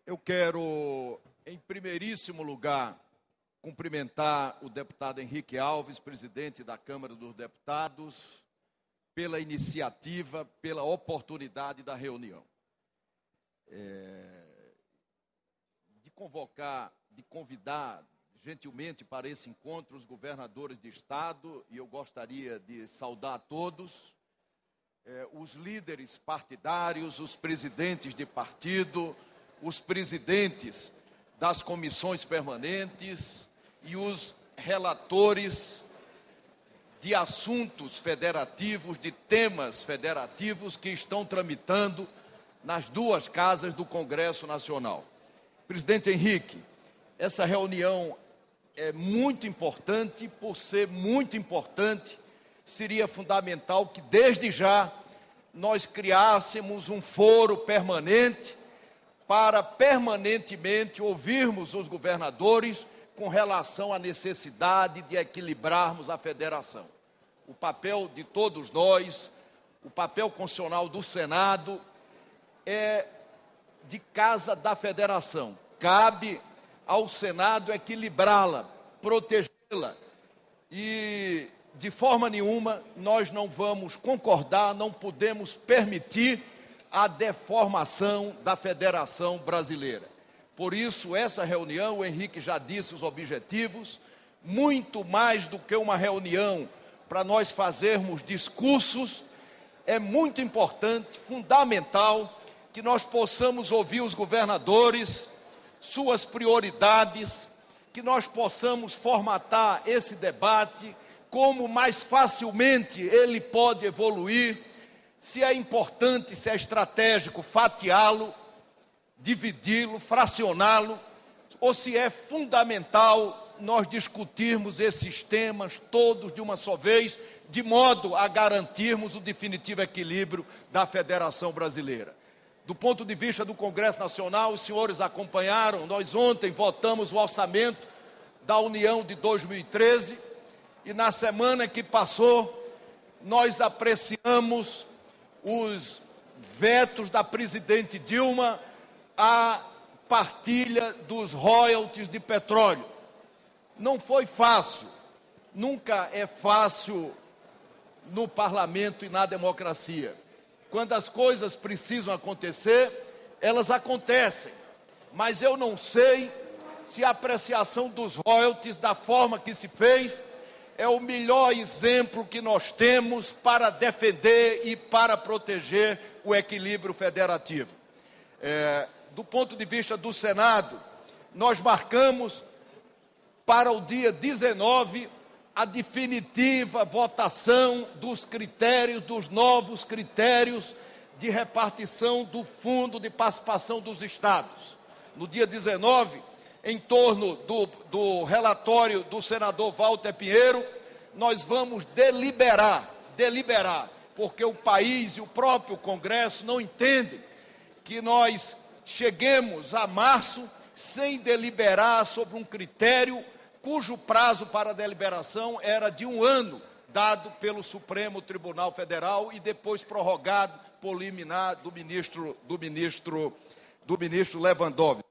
Eu quero, em primeiríssimo lugar, cumprimentar o deputado Henrique Alves, presidente da Câmara dos Deputados, pela iniciativa, pela oportunidade da reunião. De convidar gentilmente para esse encontro os governadores de Estado, e eu gostaria de saudar a todos, os líderes partidários, os presidentes de partido, os presidentes das comissões permanentes e os relatores de assuntos federativos, de temas federativos que estão tramitando nas duas casas do Congresso Nacional. Presidente Henrique, essa reunião é muito importante. Por ser muito importante, seria fundamental que desde já nós criássemos um foro permanente para permanentemente ouvirmos os governadores com relação à necessidade de equilibrarmos a federação. O papel de todos nós, o papel constitucional do Senado é de casa da federação. Cabe ao Senado equilibrá-la, protegê-la e, de forma nenhuma, nós não vamos concordar, não podemos permitir a deformação da Federação Brasileira. Por isso, essa reunião, o Henrique já disse os objetivos, muito mais do que uma reunião para nós fazermos discursos, é muito importante, fundamental, que nós possamos ouvir os governadores, suas prioridades, que nós possamos formatar esse debate, como mais facilmente ele pode evoluir, se é importante, se é estratégico fatiá-lo, dividi-lo, fracioná-lo, ou se é fundamental nós discutirmos esses temas todos de uma só vez, de modo a garantirmos o definitivo equilíbrio da Federação Brasileira. Do ponto de vista do Congresso Nacional, os senhores acompanharam, nós ontem votamos o orçamento da União de 2013 e na semana que passou nós apreciamos os vetos da presidente Dilma à partilha dos royalties de petróleo. Não foi fácil, nunca é fácil no parlamento e na democracia. Quando as coisas precisam acontecer, elas acontecem. Mas eu não sei se a apreciação dos royalties, da forma que se fez, é o melhor exemplo que nós temos para defender e para proteger o equilíbrio federativo. Do ponto de vista do Senado, nós marcamos para o dia 19 a definitiva votação dos critérios, dos novos critérios de repartição do Fundo de Participação dos Estados. No dia 19, em torno do relatório do senador Walter Pinheiro, nós vamos deliberar, porque o país e o próprio Congresso não entendem que nós cheguemos a março sem deliberar sobre um critério cujo prazo para deliberação era de 1 ano, dado pelo Supremo Tribunal Federal e depois prorrogado por liminar do ministro Lewandowski.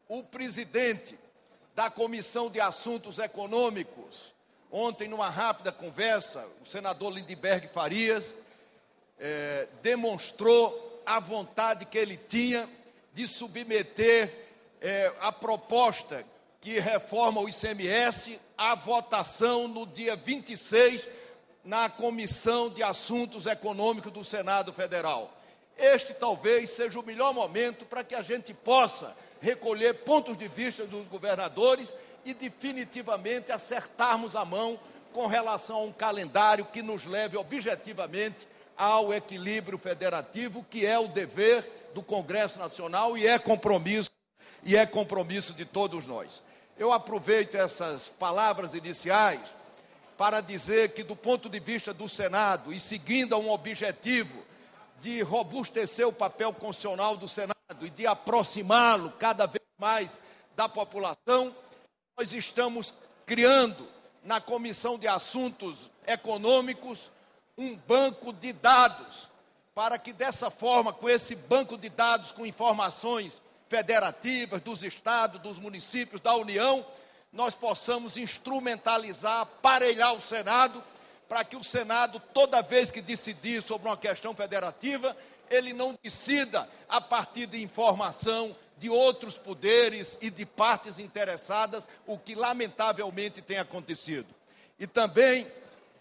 O presidente da Comissão de Assuntos Econômicos, ontem, numa rápida conversa, o senador Lindenberg Farias, demonstrou a vontade que ele tinha de submeter a proposta que reforma o ICMS à votação no dia 26, na Comissão de Assuntos Econômicos do Senado Federal. Este talvez seja o melhor momento para que a gente possa recolher pontos de vista dos governadores e definitivamente acertarmos a mão com relação a um calendário que nos leve objetivamente ao equilíbrio federativo, que é o dever do Congresso Nacional e é compromisso de todos nós. Eu aproveito essas palavras iniciais para dizer que, do ponto de vista do Senado, e seguindo a um objetivo de robustecer o papel constitucional do Senado e de aproximá-lo cada vez mais da população, nós estamos criando, na Comissão de Assuntos Econômicos, um banco de dados, para que dessa forma, com esse banco de dados, com informações federativas, dos estados, dos municípios, da União, nós possamos instrumentalizar, aparelhar o Senado, para que o Senado, toda vez que decidir sobre uma questão federativa, ele não decida a partir de informação de outros poderes e de partes interessadas, o que lamentavelmente tem acontecido. E também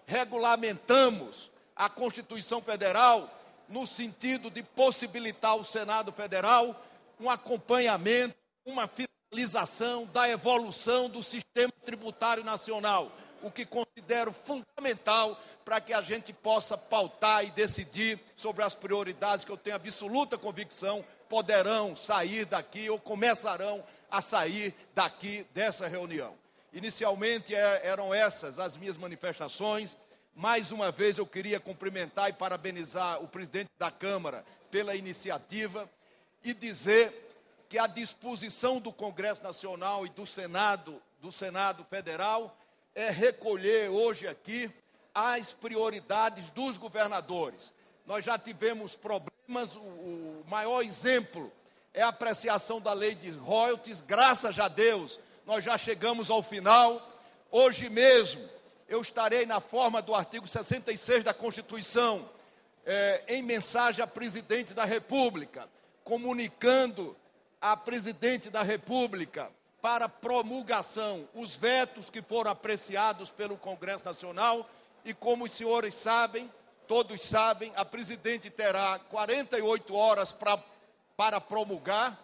regulamentamos a Constituição Federal no sentido de possibilitar ao Senado Federal um acompanhamento, uma fiscalização da evolução do sistema tributário nacional, o que considero fundamental para que a gente possa pautar e decidir sobre as prioridades que eu tenho absoluta convicção poderão sair daqui ou começarão a sair daqui dessa reunião. Inicialmente eram essas as minhas manifestações. Mais uma vez eu queria cumprimentar e parabenizar o presidente da Câmara pela iniciativa e dizer que a disposição do Congresso Nacional e do Senado Federal é recolher hoje aqui as prioridades dos governadores. Nós já tivemos problemas, o maior exemplo é a apreciação da lei de royalties, graças a Deus, nós já chegamos ao final. Hoje mesmo, eu estarei na forma do artigo 66 da Constituição, em mensagem à Presidente da República, comunicando à Presidente da República para promulgação os vetos que foram apreciados pelo Congresso Nacional. E como os senhores sabem, todos sabem, a Presidente terá 48 horas para promulgar,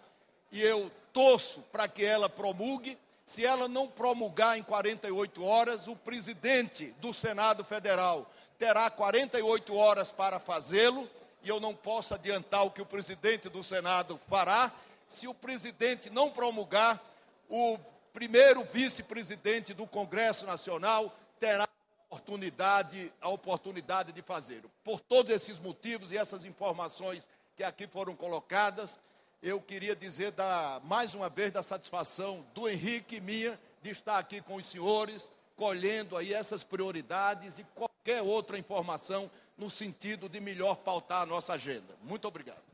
e eu torço para que ela promulgue. Se ela não promulgar em 48 horas, o Presidente do Senado Federal terá 48 horas para fazê-lo, e eu não posso adiantar o que o Presidente do Senado fará. Se o Presidente não promulgar, o primeiro vice-presidente do Congresso Nacional terá a oportunidade de fazer. Por todos esses motivos e essas informações que aqui foram colocadas, eu queria dizer mais uma vez da satisfação do Henrique e minha de estar aqui com os senhores, colhendo aí essas prioridades e qualquer outra informação no sentido de melhor pautar a nossa agenda. Muito obrigado.